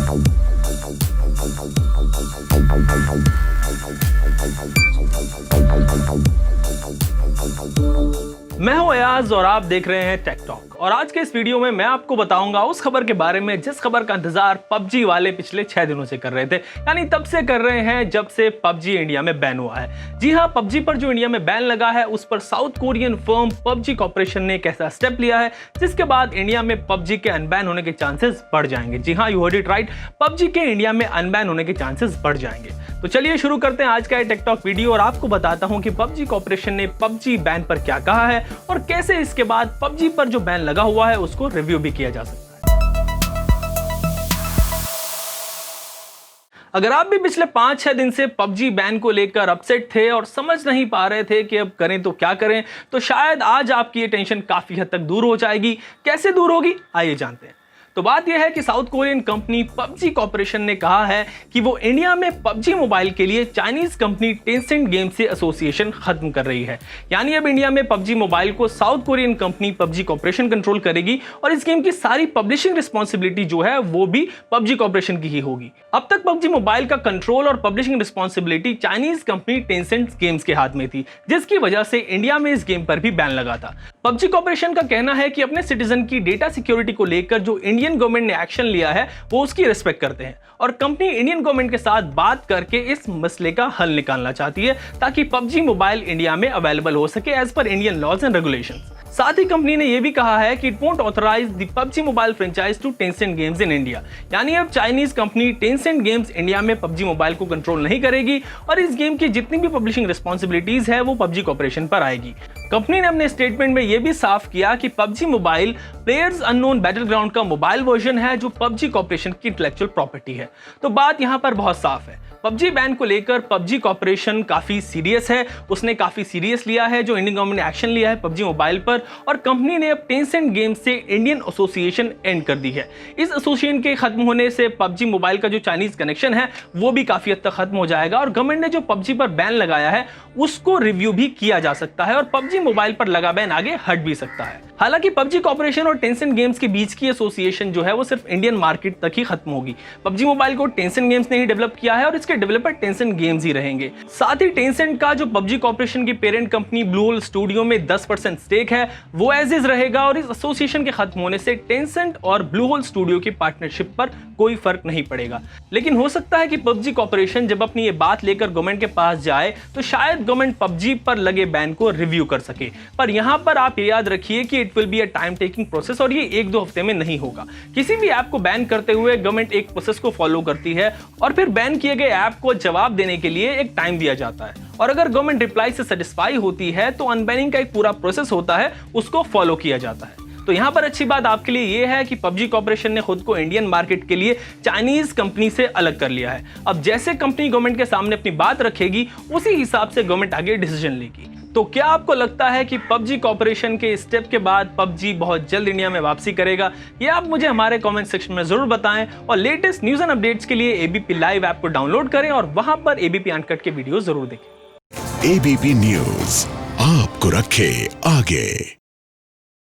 मैं हूं अयाज और आप देख रहे हैं टेक टॉक। और आज के इस वीडियो में मैं आपको बताऊंगा उस खबर के बारे में जिस खबर का इंतजार पबजी वाले पिछले 6 दिनों से कर रहे थे, यानी तब से कर रहे हैं जब से पबजी इंडिया में बैन हुआ है। जी हां, पबजी पर जो इंडिया में बैन लगा है उस पर south Korean firm PUBG corporation ने एक ऐसा स्टेप लिया है जिसके बाद इंडिया में पबजी के अनबैन होने के चांसेस बढ़ जाएंगे। जी हाँ, you heard it right, PUBG के इंडिया में अनबैन होने के चांसेस बढ़ जाएंगे। तो चलिए शुरू करते हैं आज का टेक टॉक वीडियो और आपको बताता हूं कि पबजी कॉर्पोरेशन ने पबजी बैन पर क्या कहा है और कैसे इसके बाद पबजी पर जो बैन लगा हुआ है उसको रिव्यू भी किया जा सकता है। अगर आप भी पिछले 5-6 दिन से पबजी बैन को लेकर अपसेट थे और समझ नहीं पा रहे थे कि अब करें तो क्या करें, तो शायद आज आपकी ये टेंशन काफी हद तक दूर हो जाएगी। कैसे दूर होगी, आइए जानते हैं। तो बात यह है कि south Korean company PUBG corporation ने कहा है कि वो इंडिया में पबजी मोबाइल के लिए चाइनीज कंपनी टेंसेंट गेम से एसोसिएशन खत्म कर रही है। यानी अब इंडिया में पबजी मोबाइल को south Korean company PUBG corporation control करेगी और इस गेम की सारी पब्लिशिंग रिस्पॉन्सिबिलिटी जो है वो भी पबजी कॉर्पोरेशन की ही होगी। अब तक पबजी मोबाइल का कंट्रोल और publishing responsibility Chinese company Tencent games के हाथ में थी, जिसकी वजह से इंडिया में इस गेम पर भी बैन लगा था। पबजी कॉर्पोरेशन का कहना है कि अपने सिटीजन की डेटा सिक्योरिटी को लेकर जो इंडियन गवर्नमेंट ने एक्शन लिया है वो उसकी रिस्पेक्ट करते हैं और कंपनी इंडियन गवर्नमेंट के साथ बात करके इस मसले का हल निकालना चाहती है ताकि पबजी मोबाइल इंडिया में अवेलेबल हो सके as per Indian laws and regulations. साथ ही कंपनी ने यह भी कहा है कि it won't authorise the PUBG mobile franchise to Tencent games in India. यानी अब Chinese company Tencent games India में पबजी मोबाइल को कंट्रोल नहीं करेगी और इस गेम की जितनी भी पब्लिशिंग रिस्पॉन्सिबिलिटीज है वो पबजी कॉर्पोरेशन पर आएगी। कंपनी ने अपने स्टेटमेंट में यह भी साफ किया कि PUBG mobile players unknown Battleground का मोबाइल वर्जन है जो पबजी कॉर्पोरेशन की इंटेलेक्चुअल प्रॉपर्टी है। तो बात यहां पर बहुत साफ है, पबजी बैन को लेकर पबजी कॉर्पोरेशन काफी सीरियस है, उसने काफी सीरियस लिया है जो इंडियन गवर्नमेंट ने एक्शन लिया है पबजी मोबाइल पर और कंपनी ने अब टेंसेंट गेम्स से इंडियन एसोसिएशन एंड कर दी है। इस एसोसिएशन के खत्म होने से पबजी मोबाइल का जो चाइनीज कनेक्शन है वो भी काफी हद तक खत्म हो जाएगा और गवर्नमेंट ने जो पबजी पर बैन लगाया है उसको रिव्यू भी किया जा सकता है और पबजी मोबाइल पर लगा बैन आगे हट भी सकता है। हालांकि पबजी कॉर्पोरेशन और टेंसेंट गेम्स के बीच की एसोसिएशन जो है वो सिर्फ इंडियन मार्केट तक ही खत्म होगी। पबजी मोबाइल को टेंसेंट गेम्स ने ही डेवलप किया है और इसके डेवलपर टेंसेंट गेम्स ही रहेंगे। साथ ही टेंसेंट का जो पबजी कॉर्पोरेशन की parent company Bluehole studio में 10% स्टेक है वो एज इज रहेगा और इस एसोसिएशन के खत्म होने से टेंसेंट और ब्लू होल स्टूडियो की पार्टनरशिप पर कोई फर्क नहीं पड़ेगा। लेकिन हो सकता है कि पबजी कॉर्पोरेशन जब अपनी ये बात लेकर गवर्नमेंट के पास जाए तो शायद गवर्नमेंट पबजी पर लगे बैन को रिव्यू कर सके। पर यहां पर आप ये याद रखिए कि it will be time taking process और ये 1-2 हफ्ते में नहीं होगा। किसी भी ऐप को बैन करते हुए गवर्नमेंट एक प्रोसेस को फॉलो करती है और फिर बैन किए गए ऐप को जवाब देने के लिए एक टाइम दिया जाता है और अगर गवर्नमेंट रिप्लाई से सेटिस्फाई होती है तो अनबैनिंग का एक पूरा प्रोसेस होता है, उसको फॉलो किया जाता है। तो यहां पर अच्छी बात आपके लिए यह है कि पबजी कॉर्पोरेशन ने खुद को इंडियन मार्केट के लिए चाइनीज कंपनी से अलग कर लिया है। अब जैसे कंपनी गवर्नमेंट के सामने अपनी बात रखेगी उसी हिसाब से गवर्नमेंट आगे डिसीजन लेगी। तो क्या आपको लगता है कि पबजी कॉर्पोरेशन के स्टेप के बाद पबजी बहुत जल्द इंडिया में वापसी करेगा? ये आप मुझे हमारे कमेंट सेक्शन में जरूर बताएं और लेटेस्ट न्यूज एंड अपडेट्स के लिए एबीपी लाइव ऐप को डाउनलोड करें और वहां पर एबीपी अनकट के वीडियो जरूर देखें। एबीपी न्यूज आपको रखे आगे।